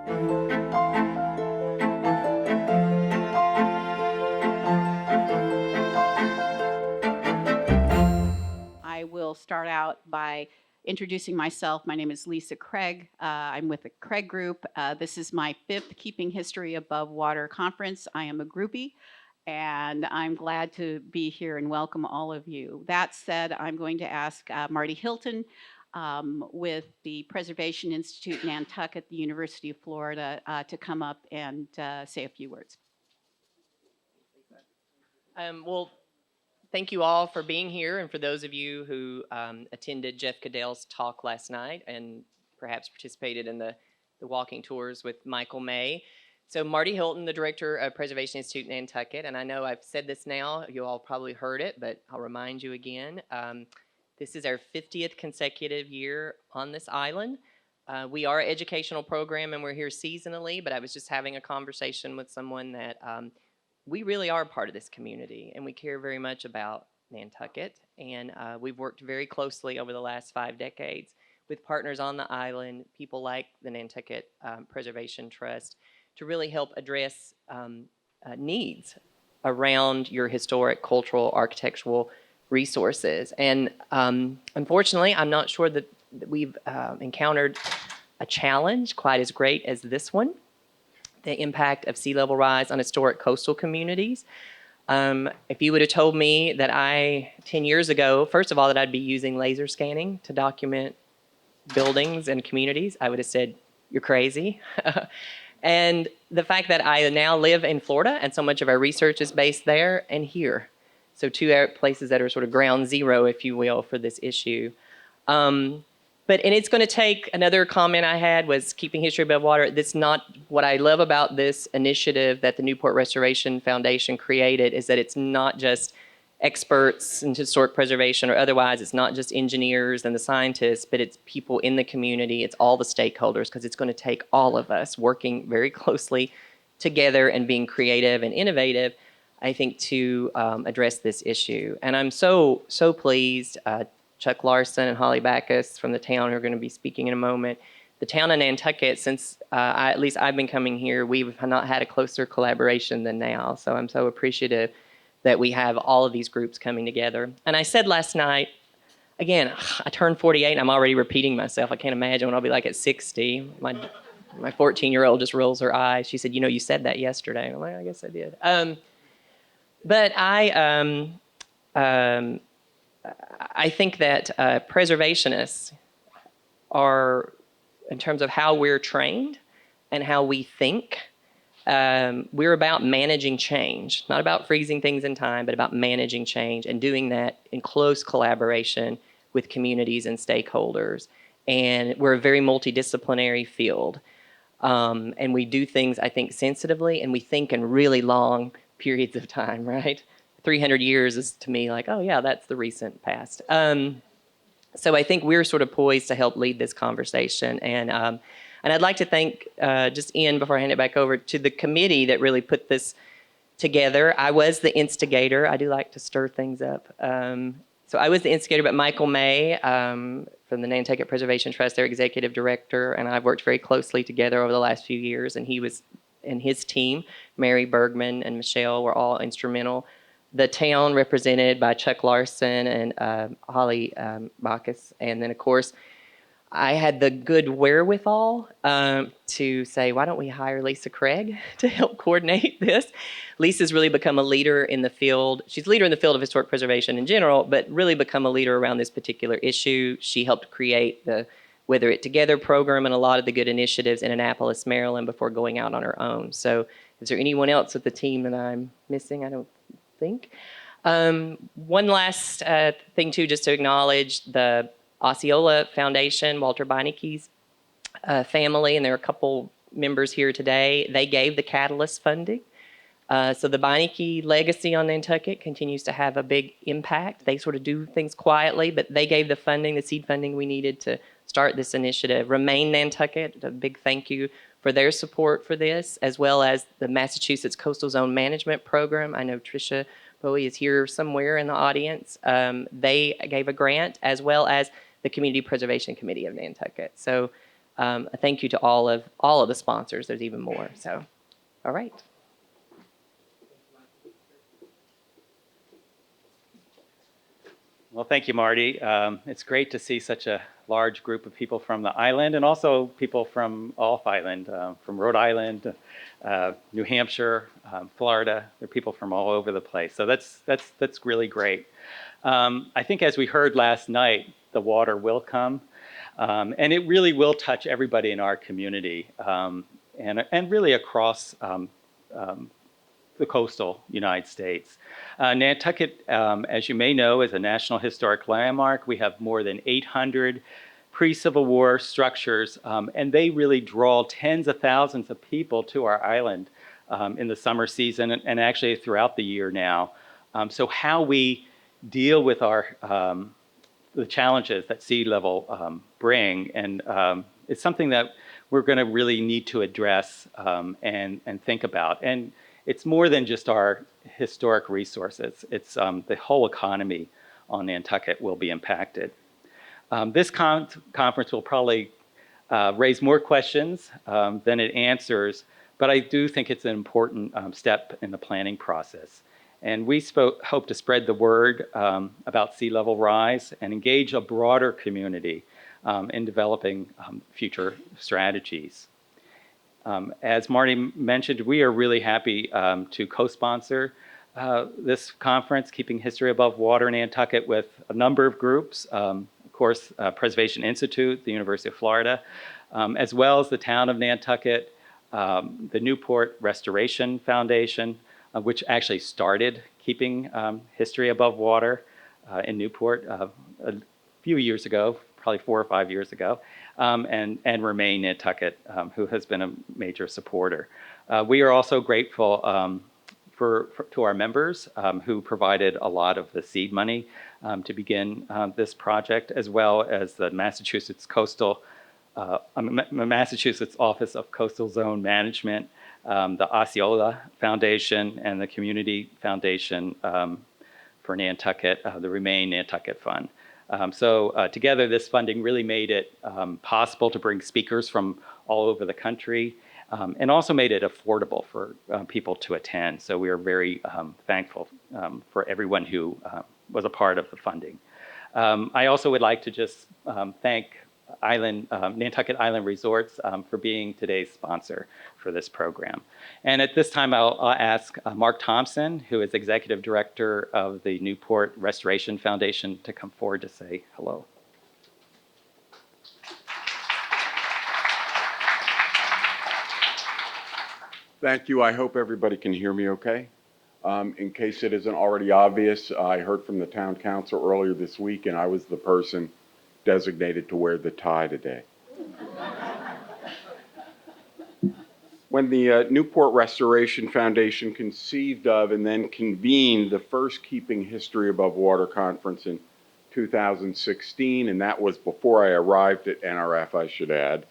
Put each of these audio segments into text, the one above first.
I will start out by introducing myself. My name is Lisa Craig. I'm with the Craig Group. This is my fifth Keeping History Above Water conference. I am a groupie, and I'm glad to be here and welcome all of you. That said, I'm going to ask Marty Hilton with the Preservation Institute Nantucket at the University of Florida to come up and say a few words. Well, thank you all for being here, and for those of you who attended Jeff Cadell's talk last night and perhaps participated in the walking tours with Michael May. So Marty Hilton, the director of Preservation Institute Nantucket, and I know I've said this now, you all probably heard it, but I'll remind you again. This is our 50th consecutive year on this island. We are an educational program and we're here seasonally, but I was just having a conversation with someone that we really are part of this community and we care very much about Nantucket. And we've worked very closely over the last 5 decades with partners on the island, people like the Nantucket Preservation Trust, to really help address needs around your historic, cultural, architectural resources. And unfortunately, I'm not sure that we've encountered a challenge quite as great as this one, the impact of sea level rise on historic coastal communities. If you would have told me that 10 years ago, first of all, that I'd be using laser scanning to document buildings and communities, I would have said, you're crazy. And the fact that I now live in Florida and so much of our research is based there and here. So 2 places that are sort of ground zero, if you will, for this issue. And it's going to take, another comment I had was keeping history above water. That's not what I love about this initiative that the Newport Restoration Foundation created, is that it's not just experts in historic preservation or otherwise. It's not just engineers and the scientists, but it's people in the community. It's all the stakeholders, because it's going to take all of us working very closely together and being creative and innovative, I think, to address this issue. And I'm so pleased. Chuck Larson and Holly Backus from the town who are going to be speaking in a moment. The town of Nantucket, since at least I've been coming here, we've not had a closer collaboration than now. So I'm so appreciative that we have all of these groups coming together. And I said last night, again, I turned 48 and I'm already repeating myself. I can't imagine what I'll be like at 60. My 14-year-old just rolls her eyes. She said, you said that yesterday. I'm like, I guess I did. But I think that preservationists are, in terms of how we're trained and how we think, we're about managing change, not about freezing things in time, but about managing change and doing that in close collaboration with communities and stakeholders. And we're a very multidisciplinary field. And we do things, I think, sensitively, and we think in really long periods of time, right? 300 years is to me like, oh yeah, that's the recent past. So I think we're sort of poised to help lead this conversation. And I'd like to thank, just Ian, before I hand it back over, to the committee that really put this together. I was the instigator. I do like to stir things up. So I was the instigator, but Michael May from the Nantucket Preservation Trust, their executive director, and I've worked very closely together over the last few years, and he was, and his team, Mary Bergman and Michelle, were all instrumental. The town, represented by Chuck Larson and Holly Backus, and then of course I had the good wherewithal to say, why don't we hire Lisa Craig to help coordinate this? Lisa's really become a leader in the field. She's a leader in the field of historic preservation in general, but really become a leader around this particular issue. She helped create the Wither It Together program and a lot of the good initiatives in Annapolis, Maryland, before going out on her own. So is there anyone else with the team that I'm missing? I don't think. One last thing too, just to acknowledge the Osceola Foundation, Walter Beinecke's family, and there are a couple members here today. They gave the Catalyst funding. So the Beinecke legacy on Nantucket continues to have a big impact. They sort of do things quietly, but they gave the funding, the seed funding we needed to start this initiative. Remain Nantucket, a big thank you for their support for this, as well as the Massachusetts Coastal Zone Management Program. I know Tricia Bowie is here somewhere in the audience. They gave a grant, as well as the Community Preservation Committee of Nantucket. So A thank you to all of the sponsors. There's even more. So, all right. Well, thank you, Marty. It's great to see such a large group of people from the island and also people from off island, from Rhode Island, New Hampshire, Florida. There are people from all over the place. So that's really great. I think as we heard last night, the water will come, and it really will touch everybody in our community, and really across the coastal United States. Nantucket, as you may know, is a National Historic Landmark. We have more than 800 pre-Civil War structures, and they really draw tens of thousands of people to our island in the summer season and actually throughout the year now. So how we deal with the challenges that sea level bring, and it's something that we're going to really need to address and think about. And it's more than just our historic resources. It's the whole economy on Nantucket will be impacted. This conference will probably raise more questions than it answers, but I do think it's an important step in the planning process. And we hope to spread the word about sea level rise and engage a broader community in developing future strategies. As Marty mentioned, we are really happy to co-sponsor this conference, Keeping History Above Water in Nantucket, with a number of groups, of course, Preservation Institute, the University of Florida, as well as the town of Nantucket, the Newport Restoration Foundation, which actually started Keeping History Above Water in Newport a few years ago, probably 4 or 5 years ago, and Remain Nantucket, who has been a major supporter. We are also grateful to our members who provided a lot of the seed money to begin this project, as well as the Massachusetts Massachusetts Office of Coastal Zone Management, the Osceola Foundation, and the Community Foundation for Nantucket, the Remain Nantucket Fund. So together, this funding really made it possible to bring speakers from all over the country, and also made it affordable for people to attend. So we are very thankful for everyone who was a part of the funding. I also would like to just thank Nantucket Island Resorts for being today's sponsor for this program. And at this time, I'll ask Mark Thompson, who is Executive Director of the Newport Restoration Foundation, to come forward to say hello. Thank you. I hope everybody can hear me okay. In case it isn't already obvious, I heard from the town council earlier this week, and I was the person designated to wear the tie today. When the Newport Restoration Foundation conceived of and then convened the first Keeping History Above Water conference in 2016, and that was before I arrived at NRF, I should add,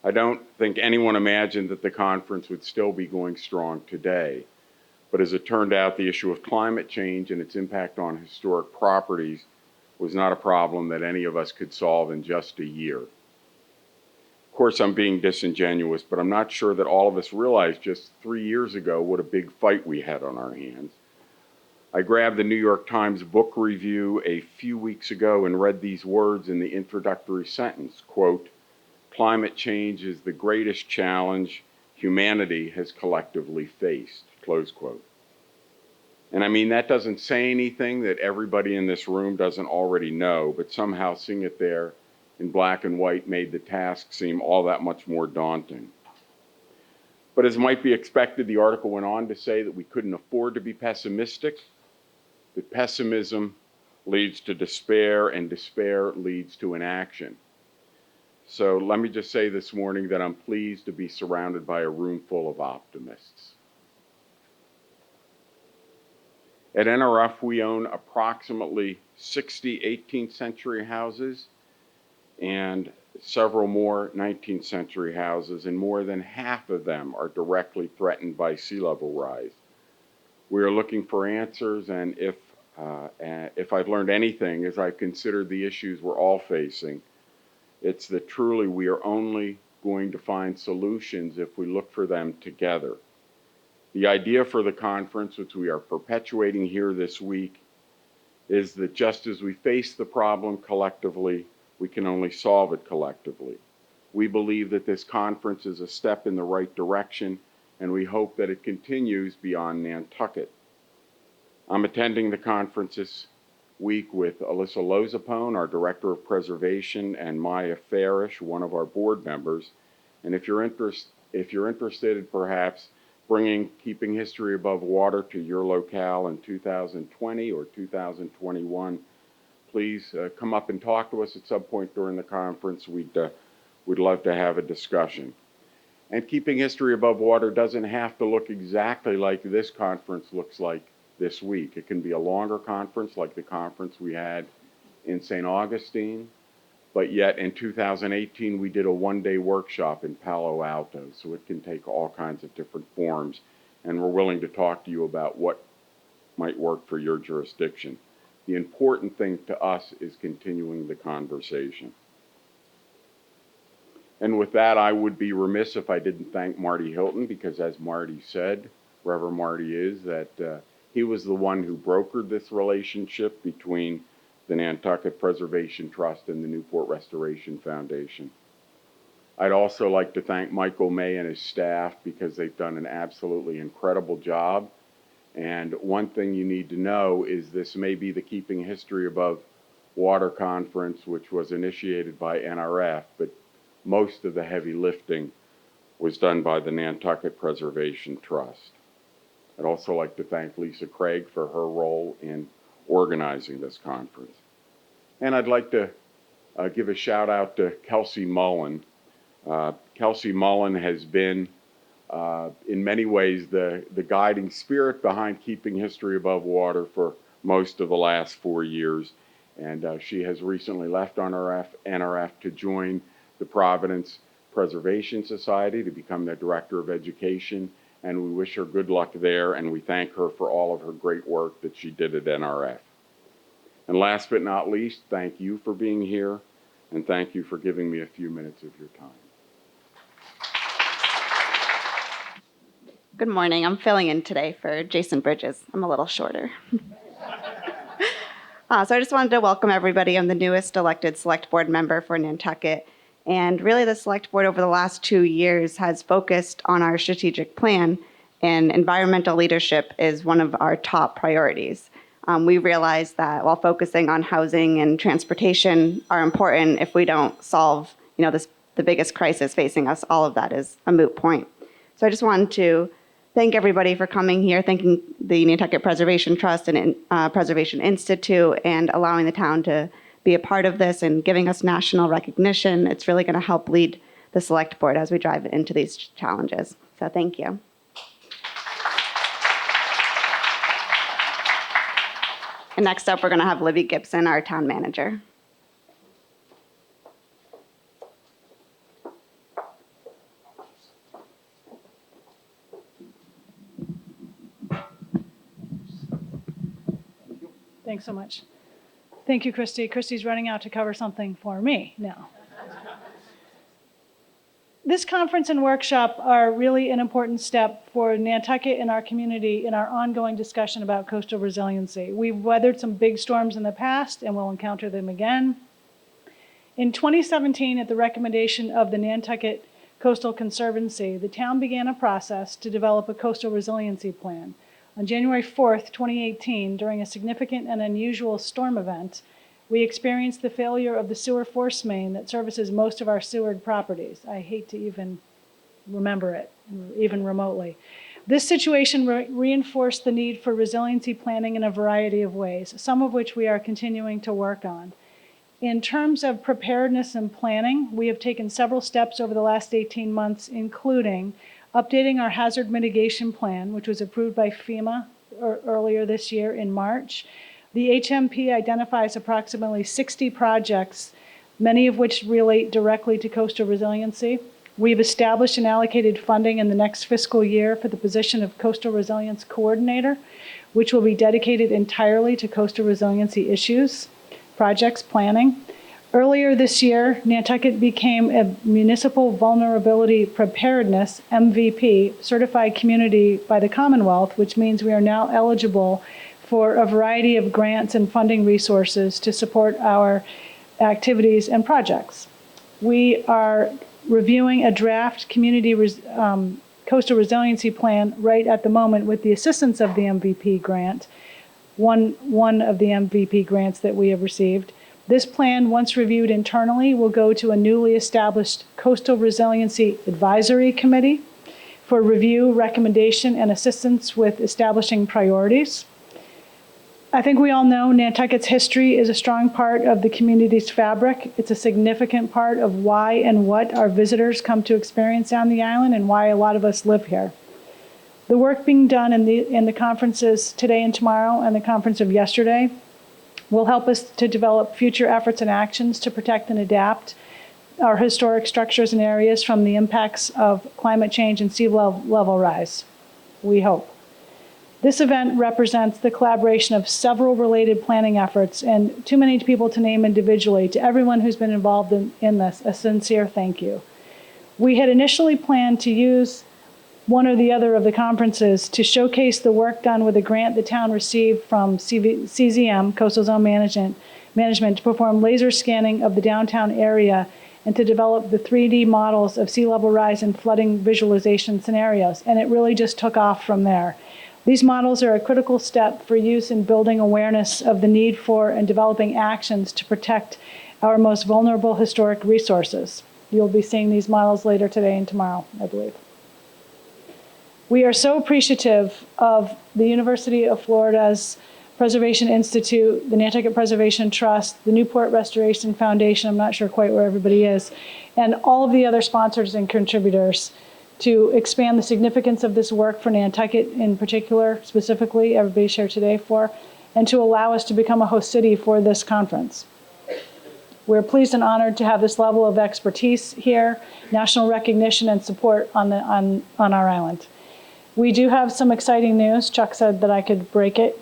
I don't think anyone imagined that the conference would still be going strong today. But as it turned out, the issue of climate change and its impact on historic properties was not a problem that any of us could solve in just a year. Of course, I'm being disingenuous, but I'm not sure that all of us realized just 3 years ago what a big fight we had on our hands. I grabbed the New York Times book review a few weeks ago and read these words in the introductory sentence, quote, "Climate change is the greatest challenge humanity has collectively faced," close quote. And I mean, that doesn't say anything that everybody in this room doesn't already know, but somehow seeing it there in black and white made the task seem all that much more daunting. But as might be expected, the article went on to say that we couldn't afford to be pessimistic, that pessimism leads to despair, and despair leads to inaction. So let me just say this morning that I'm pleased to be surrounded by a room full of optimists. At NRF, we own approximately 60 18th century houses and several more 19th century houses, and more than half of them are directly threatened by sea level rise. We are looking for answers, and if I've learned anything as I've considered the issues we're all facing, It's that truly we are only going to find solutions if we look for them together. The idea for the conference, which we are perpetuating here this week, is that just as we face the problem collectively, we can only solve it collectively. We believe that this conference is a step in the right direction, and we hope that it continues beyond Nantucket. I'm attending the conference this week with Alyssa Lozapone, our Director of Preservation, and Maya Farish, one of our board members. And if you're interested in perhaps bringing Keeping History Above Water to your locale in 2020 or 2021, please come up and talk to us at some point during the conference. We'd love to have a discussion. And Keeping History Above Water doesn't have to look exactly like this conference looks like this week. It can be a longer conference like the conference we had in St. Augustine, but yet in 2018 we did a one-day workshop in Palo Alto, so it can take all kinds of different forms, and we're willing to talk to you about what might work for your jurisdiction. The important thing to us is continuing the conversation. And with that, I would be remiss if I didn't thank Marty Hilton, because as Marty said, wherever Marty is, that he was the one who brokered this relationship between the Nantucket Preservation Trust and the Newport Restoration Foundation. I'd also like to thank Michael May and his staff, because they've done an absolutely incredible job. And one thing you need to know is this may be the Keeping History Above Water Conference, which was initiated by NRF, but most of the heavy lifting was done by the Nantucket Preservation Trust. I'd also like to thank Lisa Craig for her role in organizing this conference. And I'd like to give a shout out to Kelsey Mullen. Kelsey Mullen has been, in many ways, the guiding spirit behind Keeping History Above Water for most of the last 4 years. And she has recently left NRF to join the Providence Preservation Society to become their Director of Education. And we wish her good luck there, and we thank her for all of her great work that she did at NRF. And last but not least, thank you for being here, and thank you for giving me a few minutes of your time. Good morning. I'm filling in today for Jason Bridges. I'm a little shorter. So I just wanted to welcome everybody. I'm the newest elected select board member for Nantucket. And really the select board over the last 2 years has focused on our strategic plan, and environmental leadership is one of our top priorities. We realize that while focusing on housing and transportation are important, if we don't solve, the biggest crisis facing us, all of that is a moot point. So I just wanted to thank everybody for coming here, thanking the Nantucket Preservation Trust and Preservation Institute, and allowing the town to be a part of this and giving us national recognition. It's really going to help lead the select board as we drive into these challenges. So thank you. And next up, we're going to have Libby Gibson, our town manager. Thanks so much. Thank you, Christy. Christy's running out to cover something for me now. This conference and workshop are really an important step for Nantucket and our community in our ongoing discussion about coastal resiliency. We've weathered some big storms in the past, and we'll encounter them again. In 2017, at the recommendation of the Nantucket Coastal Conservancy, the town began a process to develop a coastal resiliency plan. On January 4th, 2018, during a significant and unusual storm event, we experienced the failure of the sewer force main that services most of our sewered properties. I hate to even remember it, even remotely. This situation reinforced the need for resiliency planning in a variety of ways, some of which we are continuing to work on. In terms of preparedness and planning, we have taken several steps over the last 18 months, including updating our hazard mitigation plan, which was approved by FEMA earlier this year in March. The HMP identifies approximately 60 projects, many of which relate directly to coastal resiliency. We've established and allocated funding in the next fiscal year for the position of Coastal Resilience Coordinator, which will be dedicated entirely to coastal resiliency issues, projects, planning. Earlier this year, Nantucket became a Municipal Vulnerability Preparedness, MVP, certified community by the Commonwealth, which means we are now eligible for a variety of grants and funding resources to support our activities and projects. We are reviewing a draft coastal resiliency plan right at the moment with the assistance of the MVP grant, one of the MVP grants that we have received. This plan, once reviewed internally, will go to a newly established Coastal Resiliency Advisory Committee for review, recommendation, and assistance with establishing priorities. I think we all know Nantucket's history is a strong part of the community's fabric. It's a significant part of why and what our visitors come to experience on the island and why a lot of us live here. The work being done in the conferences today and tomorrow and the conference of yesterday will help us to develop future efforts and actions to protect and adapt our historic structures and areas from the impacts of climate change and sea level rise, we hope. This event represents the collaboration of several related planning efforts, and too many people to name individually. To everyone who's been involved in this, a sincere thank you. We had initially planned to use one or the other of the conferences to showcase the work done with a grant the town received from CZM, Coastal Zone Management, to perform laser scanning of the downtown area and to develop the 3D models of sea level rise and flooding visualization scenarios. And it really just took off from there. These models are a critical step for use in building awareness of the need for and developing actions to protect our most vulnerable historic resources. You'll be seeing these models later today and tomorrow, I believe. We are so appreciative of the University of Florida's Preservation Institute, the Nantucket Preservation Trust, the Newport Restoration Foundation, I'm not sure quite where everybody is, and all of the other sponsors and contributors to expand the significance of this work for Nantucket in particular, specifically, everybody's here today for, and to allow us to become a host city for this conference. We're pleased and honored to have this level of expertise here, national recognition and support on our island. We do have some exciting news. Chuck said that I could break it.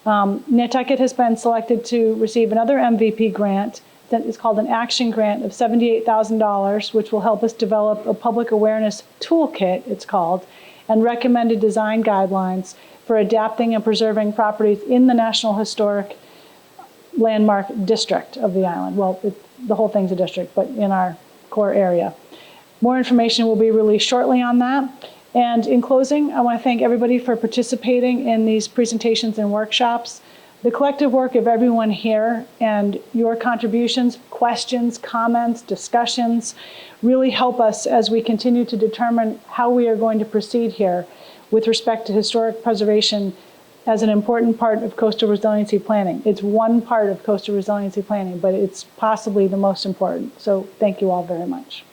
Nantucket has been selected to receive another MVP grant that is called an action grant of $78,000, which will help us develop a public awareness toolkit, it's called, and recommended design guidelines for adapting and preserving properties in the National Historic Landmark District of the island. Well, the whole thing's a district, but in our core area. More information will be released shortly on that. And in closing, I want to thank everybody for participating in these presentations and workshops. The collective work of everyone here and your contributions, questions, comments, discussions really help us as we continue to determine how we are going to proceed here with respect to historic preservation as an important part of coastal resiliency planning. It's one part of coastal resiliency planning, but it's possibly the most important. So thank you all very much.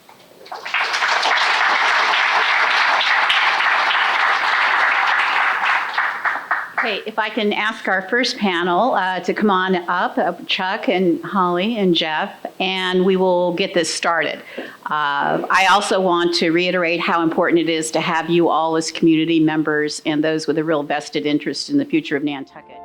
Okay, if I can ask our first panel to come on up, Chuck and Holly and Jeff, and we will get this started. I also want to reiterate how important it is to have you all as community members and those with a real vested interest in the future of Nantucket.